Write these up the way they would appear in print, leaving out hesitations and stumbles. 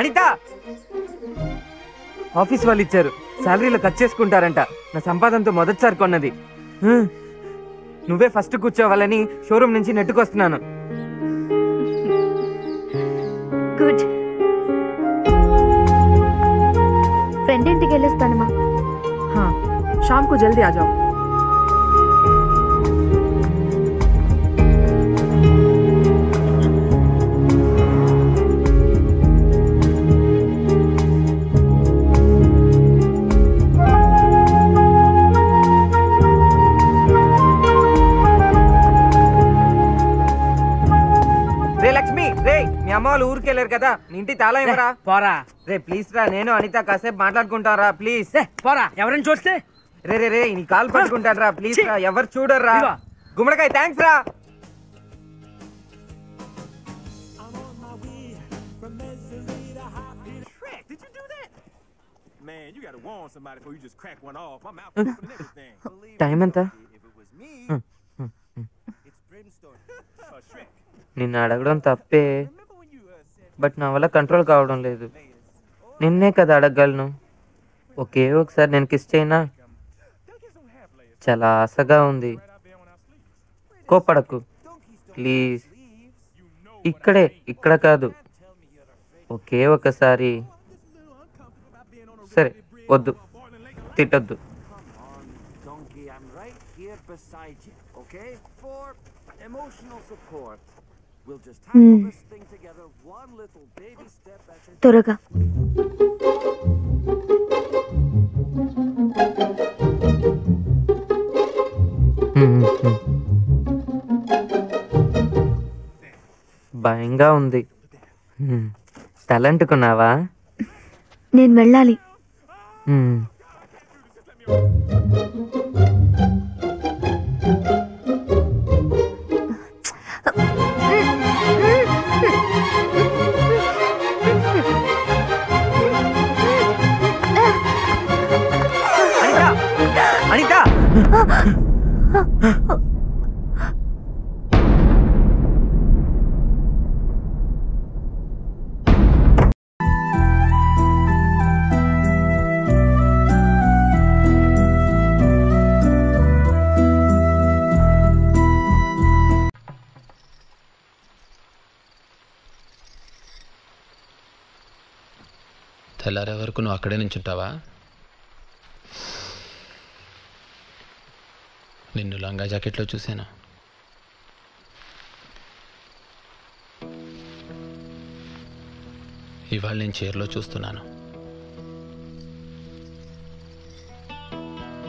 Anitha, office వాళ్ళు ఇచ్చారు, శాలరీలో cut చేసుకుంటారంట. నా సంపాదనతో మొదటిసారి కొన్నది. నువ్వే ఫస్ట్ కూర్చోవాలని షోరూమ్ నుంచి నెట్టుకొస్తున్నాను. గుడ్. ఫ్రెండ్ ఇంటికి వెళ్ళొస్తానమ్మా. शाम को जल्दी आ जाओ. రే లక్ష్మి, రే మీ అమ్మ వాళ్ళు ఊరికి వెళ్ళారు కదా, నీ ఇంటి తాళం ఇవ్వరా. పోరా. రే ప్లీజ్ రా, నేను అనిత కాసేపు మాట్లాడుకుంటారా ప్లీజ్. పోరా, ఎవరైనా చూస్తే. రే రే రే నీ కాల్ పట్టుకుంటాను రా ప్లీజ్ రా, ఎవరు చూడర్రా. గుమ్మడికాయ థ్యాంక్స్ రా. టైం ఎంత? నిన్ను అడగడం తప్పే, బట్ నా వల్ల కంట్రోల్ కావడం లేదు. నిన్నే కదా అడగగలను. ఒకే ఒకసారి నేను కిస్ చేయనా? చాలా ఆశగా ఉంది. కోపడకు ప్లీజ్. ఇక్కడ కాదు, ఒకే ఒకసారి. సరే వద్దు, తిట్టొద్దు. త్వరగా. భయంగా ఉంది. తలంటుకున్నావా? నేను వెళ్ళాలి. అనిత, తెల్లారే వరకు నువ్వు అక్కడే నుంచుంటావా? నిన్ను లంగా జాకెట్లో చూశాను. ఇవాళ నేను చీరలో చూస్తున్నాను.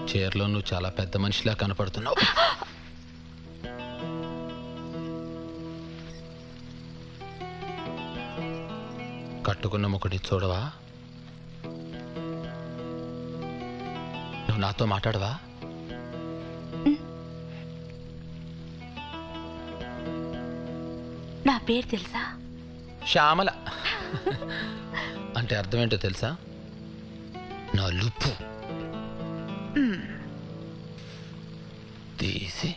చీరలో నువ్వు చాలా పెద్ద మనిషిలా కనపడుతున్నావు. కట్టుకున్న ముక్కటి చూడవా? నువ్వు నాతో మాట్లాడవా? నా పేరు తెలుసా? శ్యామల. అంటే అర్థం ఏంటో తెలుసా? నా లుప్పు తీసి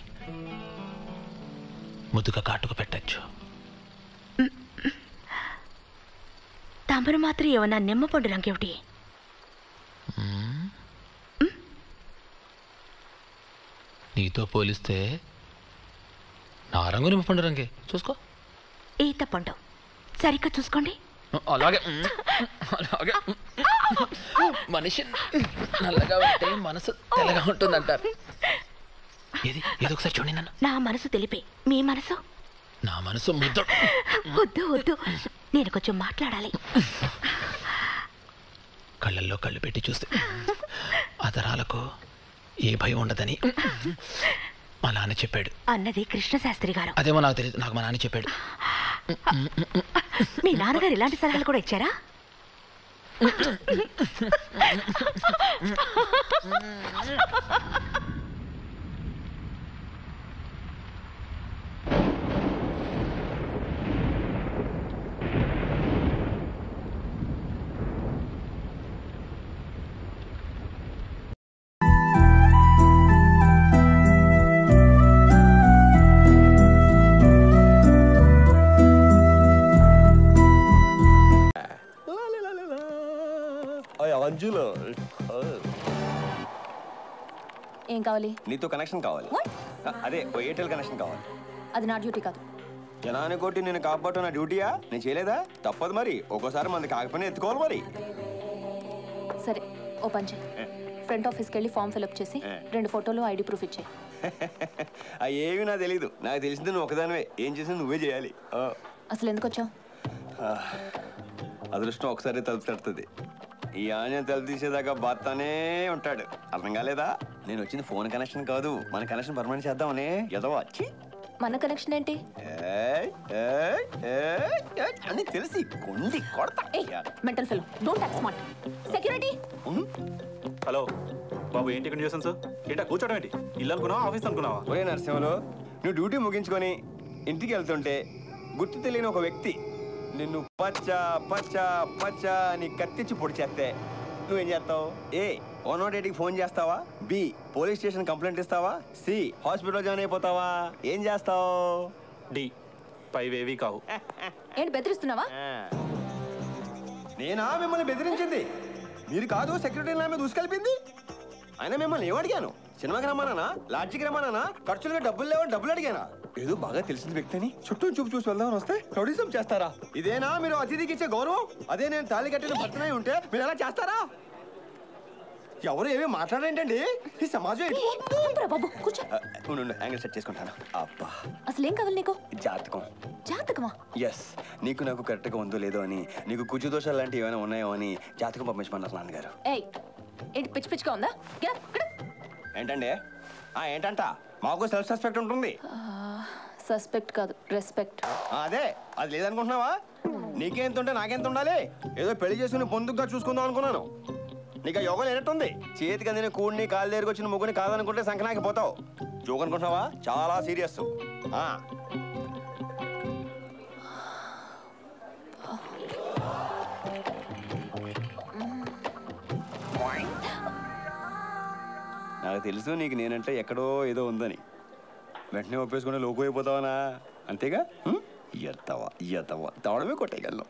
ముద్దుగా కాటుకు పెట్టచ్చు. తమరు మాత్రం ఏమన్నా నిమ్మపండు రంగేమిటి? నీతో పోలిస్తే నా రంగు నిమ్మపండు రంగే. చూసుకో. ఈత పండు సరిగ్గా చూసుకోండి. అలాగే అలాగే. మనిషి నల్లగా ఉంటే మనసు తెల్లగా ఉంటుందంటారు. ఏది ఏదో ఒకసారి చూడండి నన్ను. నా మనసు తెలిపే, మీ మనసు? నా మనసు ముద్దు. వద్దు వద్దు, నేను కొంచెం మాట్లాడాలి. కళ్ళల్లో కళ్ళు పెట్టి చూస్తే అదరాలకు ఏ భయం ఉండదని మా నాన్న చెప్పాడు. అన్నది కృష్ణశాస్త్రి గారు. అదేమో నాకు తెలియదు, నాకు మా నాన్న చెప్పాడు. మీ నాన్నగారు ఇలాంటి సలహాలు కూడా ఇచ్చారా? మధ్యలో ఏం కావాలి? నీతో కనెక్షన్ కావాలి. అదే ఎయిర్టెల్ కనెక్షన్ కావాలి. అది నా డ్యూటీ కాదు. జనాన్ని కొట్టి నేను కాపాడటం నా డ్యూటీయా? నేను చేయలేదా? తప్పదు మరి. ఒక్కోసారి మంది కాకపోయినా ఎత్తుకోవాలి మరి. సరే ఓ పని చేయి, ఫ్రంట్ ఆఫీస్కి వెళ్ళి ఫామ్ ఫిల్అప్ చేసి 2 ఫోటోలు ఐడి ప్రూఫ్ ఇచ్చేయి. ఏమి నాకు తెలీదు. నాకు తెలిసింది నువ్వు ఒకదానివే. ఏం చేసింది నువ్వే చేయాలి. అసలు ఎందుకు వచ్చావు? అదృష్టం ఒకసారి తలుపు తడుతుంది. ఈ ఆంజనేయ తలుపు తీసేదాకా బాత్తానే ఉంటాడు. అర్థం కాలేదా? నేను వచ్చింది ఫోన్ కనెక్షన్ కాదు, మన కనెక్షన్ పర్మనెంట్ చేద్దామని. ఏదో వచ్చి మన కనెక్షన్ ఏంటి అని తెలిసి కొండి కొడతా. Mental fellow, don't act smart. Security. Hello బాబు, ఏంటి కండిషన్స్? ఏంటా కూర్చోడం ఏంటి? ఇల్లు అనుకున్నావా, ఆఫీస్ అనుకున్నావా? ఒరే నరసింహలో, నువ్వు డ్యూటీ ముగించుకొని ఇంటికి వెళ్తుంటే గుర్తు తెలియని ఒక వ్యక్తి నిన్ను పచ్చ పచ్చ పచ్చ అని కత్తిచ్చి పొడి చేస్తే నువ్వేం చేస్తావు? ఏ 108కి ఫోన్ చేస్తావా? బి పోలీస్ స్టేషన్ కంప్లైంట్ ఇస్తావా? సి హాస్పిటల్ జాయిన్ అయిపోతావా? ఏం చేస్తావు? డి పైవేవి కావు. ఏంటి బెదిరిస్తున్నావా? నేనా మిమ్మల్ని బెదిరించింది? మీరు కాదు సెక్యూరిటీ నా మీద దూసుకెళ్ళింది. అయినా మిమ్మల్ని ఏమడిగాను? సినిమాకి రమ్మానా, లాడ్జికి రమ్మానా, ఖర్చులుగా డబ్బులు లేవని డబ్బులు అడిగానా? ఏదో బాగా తెలిసిన వ్యక్తిని చుట్టూ చూపు చూసి వెళ్దామని వస్తే రౌడీజం చేస్తారా? ఇదేనా మీరు అతిథికి ఇచ్చే గౌరవం? అదే నేను తాళి కట్టిన భర్తనై ఉంటే మీరు ఎలా చేస్తారా? ఎవరు ఏమీ మాట్లాడేంటండి? ఈ సమాజం బాబు కూర్చో. యాంగిల్ సెట్ చేసుకుంటాను. అబ్బా, అసలు ఏం కావాలి నీకు? జాతకం. జాతకమా? ఎస్. నీకు నాకు కరెక్ట్గా ఉందో లేదో అని, నీకు కుజు దోషాలు లాంటివి ఏమైనా ఉన్నాయో అని జాతకం పంపించమన్నారు నాన్నగారు. ఏయ్, ఏంటి పిచ్చి పిచ్చిగా ఉందా? ఏంటండి? ఏంటంట? మాకు సెల్ఫ్ సస్పెక్ట్ ఉంటుంది. సస్పెక్ట్ కాదు, రెస్పెక్ట్. అదే, అది లేదనుకుంటున్నావా? నీకెంత ఉంటే నాకెంత ఉండాలి? ఏదో పెళ్లి చేసుకుని పొందుగా చూసుకుందాం అనుకున్నాను. నీకు యోగం లేనట్టుంది. చేతికి అందిన కూడిని కాలు దగ్గరికి వచ్చిన ముగ్గుని కాదనుకుంటే సంకనాకి పోతావు. జోక్ అనుకుంటున్నావా? చాలా సీరియస్. నాకు తెలుసు నీకు నేనంటే ఎక్కడో ఏదో ఉందని. వెంటనే ఒప్పేసుకుని లోకు అయిపోతావనా? అంతేగా? ఎత్తవా ఎత్తవా తవడమే కొట్టేయగలను.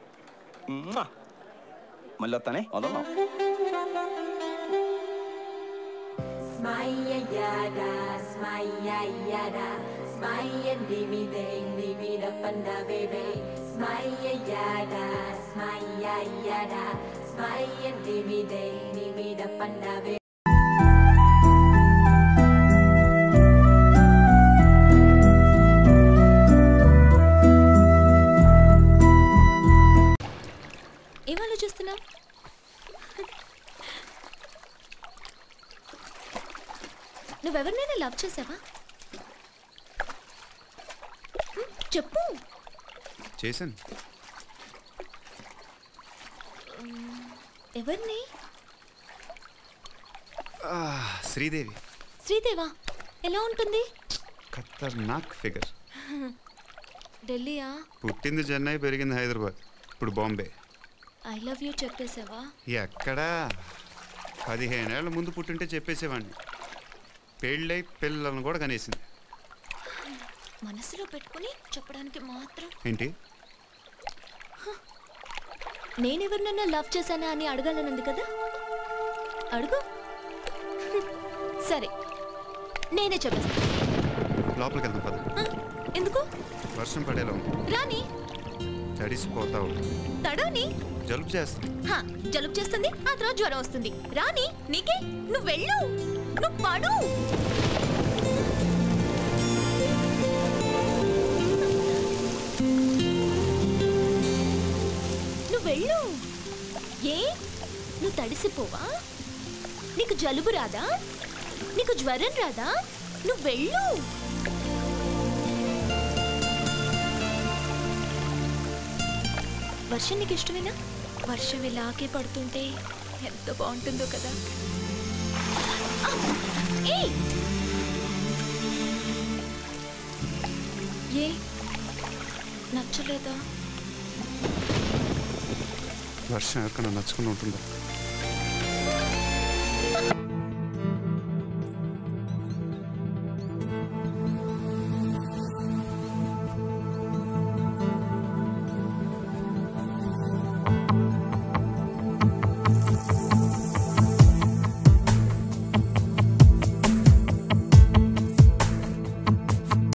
మళ్ళీ వస్తానే, వదలం. ఏం ఆలోచిస్తున్నావు? నువ్వెవరినైనా లవ్ చేసావా? చెప్పు. చేశాను. ఎవరిని? శ్రీదేవి. శ్రీదేవా? ఎలా ఉంటుంది? ఖతర్నాక్ ఫిగర్. ఢిల్లీయా? పుట్టింది చెన్నై, పెరిగింది హైదరాబాద్, ఇప్పుడు బాంబే. ఐ లవ్ యూ చెప్పేసావా? ఎక్కడా? 15 ఏళ్ల ముందు పుట్టింటే చెప్పేసేవాడిని. పెళ్ళై పిల్లలను కూడా కనేసింది. మనసులో పెట్టుకుని చెప్పడానికి మాత్రం ఏంటి? నేనెవరినన్నా లవ్ చేశానా అని అడగాలనుంది కదా, అడుగు. సరే, నేనే చెప్పేస్తాను. లోపలికి వెళ్దాం పద. ఎందుకు? వర్షం పడేలా ఉంది. రాని. తడిసిపోతావు. తడవని. జలుబు చేస్తుంది. జలుబు చేస్తుంది, ఆ తర్వాత జ్వరం వస్తుంది. రాని, నీకే. నువ్వు వెళ్ళు, నువ్వు పడు. నువ్వు వెళ్ళు. ఏ, నువ్వు తడిసిపోవా? నీకు జలుబు రాదా? నీకు జ్వరం రాదా? నువ్వు వెళ్ళు. వర్షం నీకు ఇష్టమేనా? వర్షం ఇలాగే పడుతుంటే ఎంత బాగుంటుందో కదా. ఏ నచ్చలేదా? వర్షం ఎవరికైనా నచ్చుకుని ఉంటుందా?